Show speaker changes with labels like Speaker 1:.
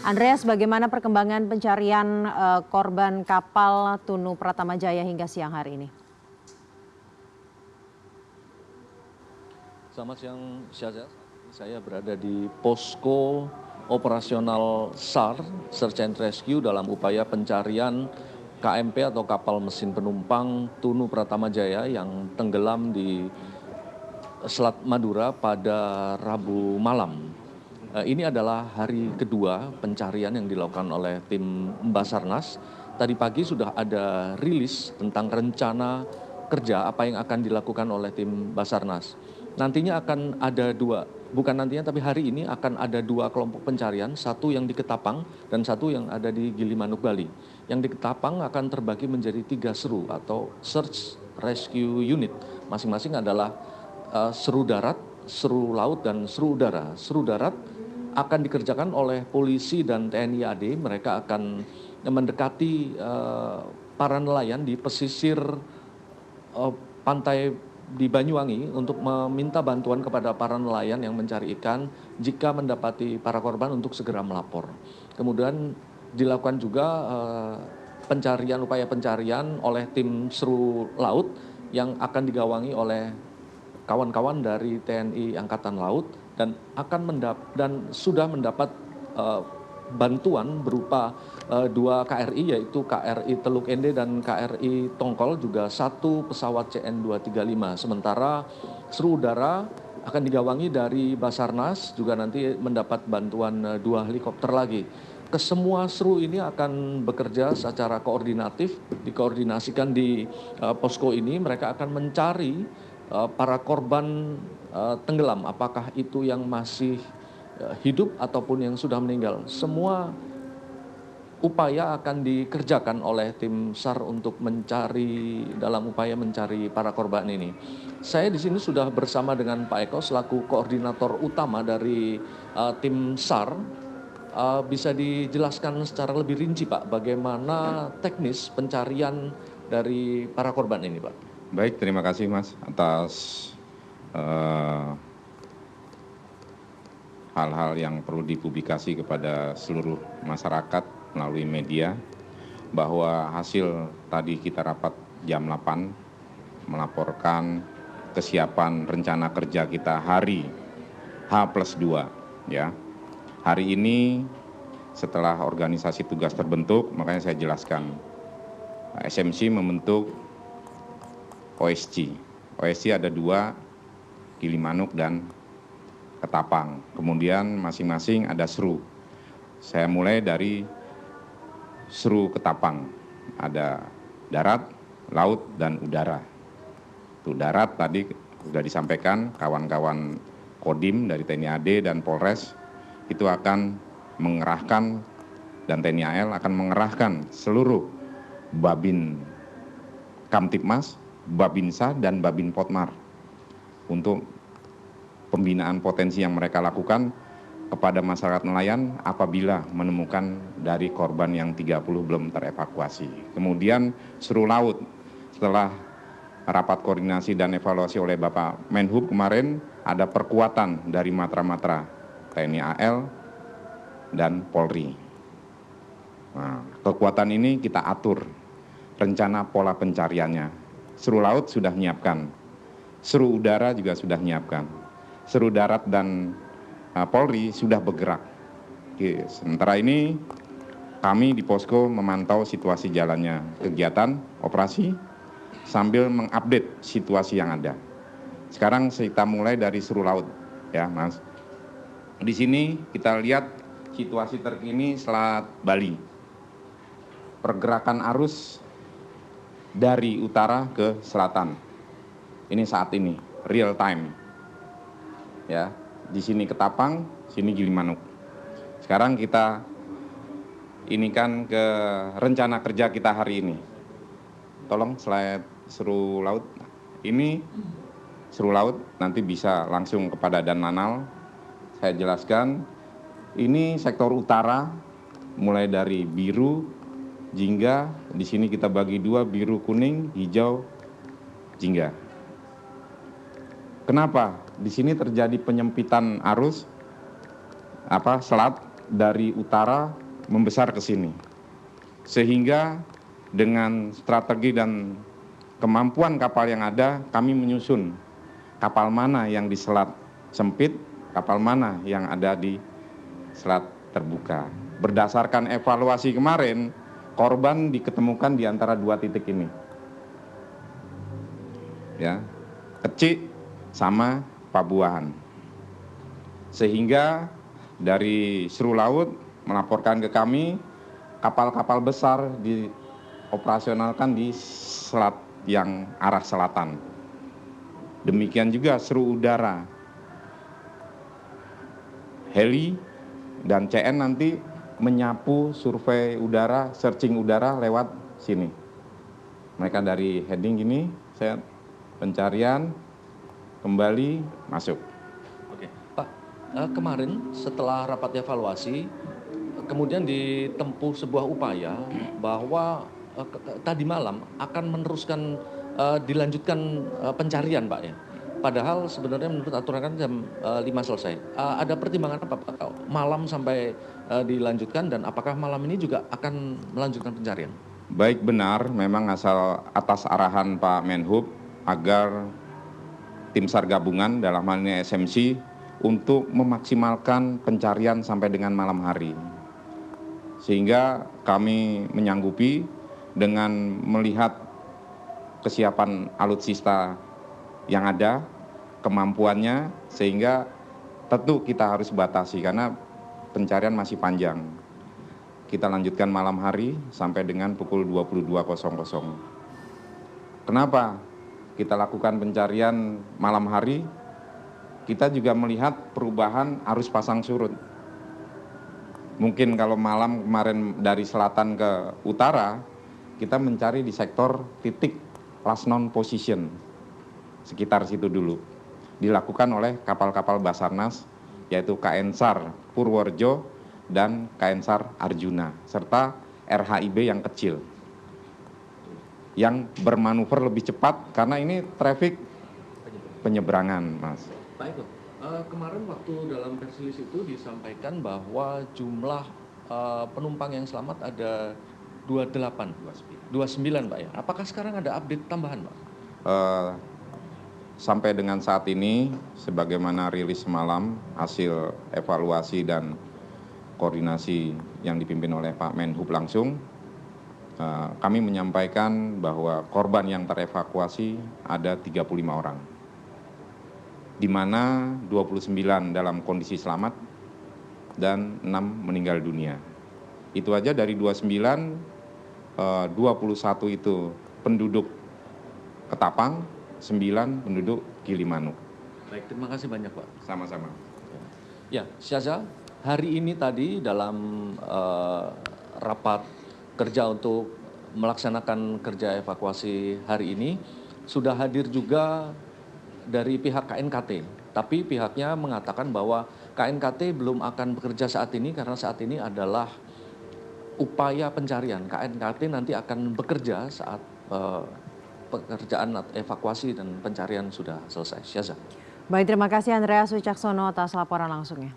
Speaker 1: Andreas, bagaimana perkembangan pencarian korban kapal Tunu Pratama Jaya hingga siang hari ini?
Speaker 2: Selamat siang, Syaza. Saya berada di posko operasional SAR, Search and Rescue, dalam upaya pencarian KMP atau kapal mesin penumpang Tunu Pratama Jaya yang tenggelam di Selat Madura pada Rabu malam. Ini adalah hari kedua pencarian yang dilakukan oleh tim Basarnas. Tadi pagi sudah ada rilis tentang rencana kerja apa yang akan dilakukan oleh tim Basarnas. Nantinya akan ada bukan nantinya tapi hari ini akan ada 2 kelompok pencarian, satu yang di Ketapang dan satu yang ada di Gilimanuk, Bali. Yang di Ketapang akan terbagi menjadi 3 seru atau Search Rescue Unit. Masing-masing adalah seru darat, seru laut, dan seru udara. Seru darat akan dikerjakan oleh polisi dan TNI AD. Mereka akan mendekati para nelayan di pesisir pantai di Banyuwangi untuk meminta bantuan kepada para nelayan yang mencari ikan jika mendapati para korban untuk segera melapor. Kemudian dilakukan juga upaya pencarian oleh tim seru laut yang akan digawangi oleh kawan-kawan dari TNI Angkatan Laut dan sudah mendapat bantuan berupa 2 KRI, yaitu KRI Teluk Ende dan KRI Tongkol, juga 1 pesawat CN-235. Sementara seru udara akan digawangi dari Basarnas, juga nanti mendapat bantuan 2 helikopter lagi. Kesemua seru ini akan bekerja secara koordinatif, dikoordinasikan di posko ini. Mereka akan mencari para korban tenggelam, apakah itu yang masih hidup ataupun yang sudah meninggal. Semua upaya akan dikerjakan oleh tim SAR untuk dalam upaya mencari para korban ini. Saya di sini sudah bersama dengan Pak Eko selaku koordinator utama dari tim SAR. Bisa dijelaskan secara lebih rinci, Pak, bagaimana teknis pencarian dari para korban ini, Pak?
Speaker 3: Baik, terima kasih Mas atas hal-hal yang perlu dipublikasi kepada seluruh masyarakat melalui media, bahwa hasil tadi kita rapat jam 8 melaporkan kesiapan rencana kerja kita hari H+2 ya. Hari ini setelah organisasi tugas terbentuk, makanya saya jelaskan, SMC membentuk OSC. OSC ada 2, Gilimanuk dan Ketapang. Kemudian masing-masing ada seru. Saya mulai dari seru Ketapang. Ada darat, laut, dan udara. Tuh, darat tadi sudah disampaikan, kawan-kawan Kodim dari TNI AD dan Polres itu akan mengerahkan, dan TNI AL akan mengerahkan seluruh Babin Kamtipmas, Babinsa, dan Babin Potmar untuk pembinaan potensi yang mereka lakukan kepada masyarakat nelayan apabila menemukan dari korban yang 30 belum terevakuasi. Kemudian seru laut, setelah rapat koordinasi dan evaluasi oleh Bapak Menhub kemarin, ada perkuatan dari matra-matra TNI AL dan Polri. Nah, kekuatan ini kita atur rencana pola pencariannya. Seru laut sudah menyiapkan, seru udara juga sudah menyiapkan, seru darat dan Polri sudah bergerak. Sementara ini kami di posko memantau situasi jalannya kegiatan operasi sambil mengupdate situasi yang ada. Sekarang kita mulai dari seru laut ya Mas. Di sini kita lihat situasi terkini Selat Bali. Pergerakan arus dari utara ke selatan. Ini saat ini real time. Ya, di sini Ketapang, sini Gilimanuk. Sekarang kita ini kan ke rencana kerja kita hari ini. Tolong slide seru laut. Ini seru laut, nanti bisa langsung kepada Dan Nanal. Saya jelaskan, ini sektor utara mulai dari biru, jingga, di sini kita bagi 2, biru, kuning, hijau, jingga. Kenapa? Di sini terjadi penyempitan arus selat dari utara membesar ke sini. Sehingga dengan strategi dan kemampuan kapal yang ada, kami menyusun kapal mana yang di selat sempit, kapal mana yang ada di selat terbuka. Berdasarkan evaluasi kemarin, korban diketemukan di antara 2 titik ini. Ya, Kecik sama Pabuahan. Sehingga dari Seru Laut melaporkan ke kami, kapal-kapal besar dioperasionalkan di selat yang arah selatan. Demikian juga Seru Udara. Heli dan CN nanti menyapu survei udara, searching udara lewat sini. Mereka dari heading gini, saya pencarian, kembali masuk.
Speaker 2: Oke, Pak, kemarin setelah rapat evaluasi, kemudian ditempuh sebuah upaya bahwa tadi malam akan meneruskan dilanjutkan pencarian, Pak ya. Padahal sebenarnya menurut aturan kan jam 5 selesai. Ada pertimbangan apa Pak? Malam sampai dilanjutkan dan apakah malam ini juga akan melanjutkan pencarian?
Speaker 3: Baik, benar, memang asal atas arahan Pak Menhub agar tim SAR gabungan dalam hal ini SMC untuk memaksimalkan pencarian sampai dengan malam hari. Sehingga kami menyanggupi dengan melihat kesiapan alutsista yang ada, kemampuannya, sehingga tentu kita harus batasi karena pencarian masih panjang. Kita lanjutkan malam hari sampai dengan pukul 22.00. Kenapa kita lakukan pencarian malam hari? Kita juga melihat perubahan arus pasang surut. Mungkin kalau malam kemarin dari selatan ke utara, kita mencari di sektor titik last known position, sekitar situ dulu. Dilakukan oleh kapal-kapal Basarnas, yaitu KN SAR Purworejo dan KN SAR Arjuna, serta RHIB yang kecil, yang bermanuver lebih cepat karena ini traffic penyeberangan, Mas.
Speaker 2: Pak Eko, kemarin waktu dalam press release itu disampaikan bahwa jumlah penumpang yang selamat ada 28, 29 Pak ya. Apakah sekarang ada update tambahan Pak?
Speaker 3: Sampai dengan saat ini, sebagaimana rilis semalam, hasil evaluasi dan koordinasi yang dipimpin oleh Pak Menhub langsung, kami menyampaikan bahwa korban yang terevakuasi ada 35 orang. Di mana 29 dalam kondisi selamat dan 6 meninggal dunia. Itu aja dari 29, 21 itu penduduk Ketapang, 9 penduduk Gilimanuk.
Speaker 2: Baik, terima kasih banyak Pak.
Speaker 3: Sama-sama.
Speaker 2: Ya, Syaza, hari ini tadi dalam rapat kerja untuk melaksanakan kerja evakuasi hari ini, sudah hadir juga dari pihak KNKT, tapi pihaknya mengatakan bahwa KNKT belum akan bekerja saat ini karena saat ini adalah upaya pencarian. KNKT nanti akan bekerja saat pekerjaan evakuasi dan pencarian sudah selesai. Syaza.
Speaker 1: Baik, terima kasih Andreas Wicaksono atas laporan langsungnya.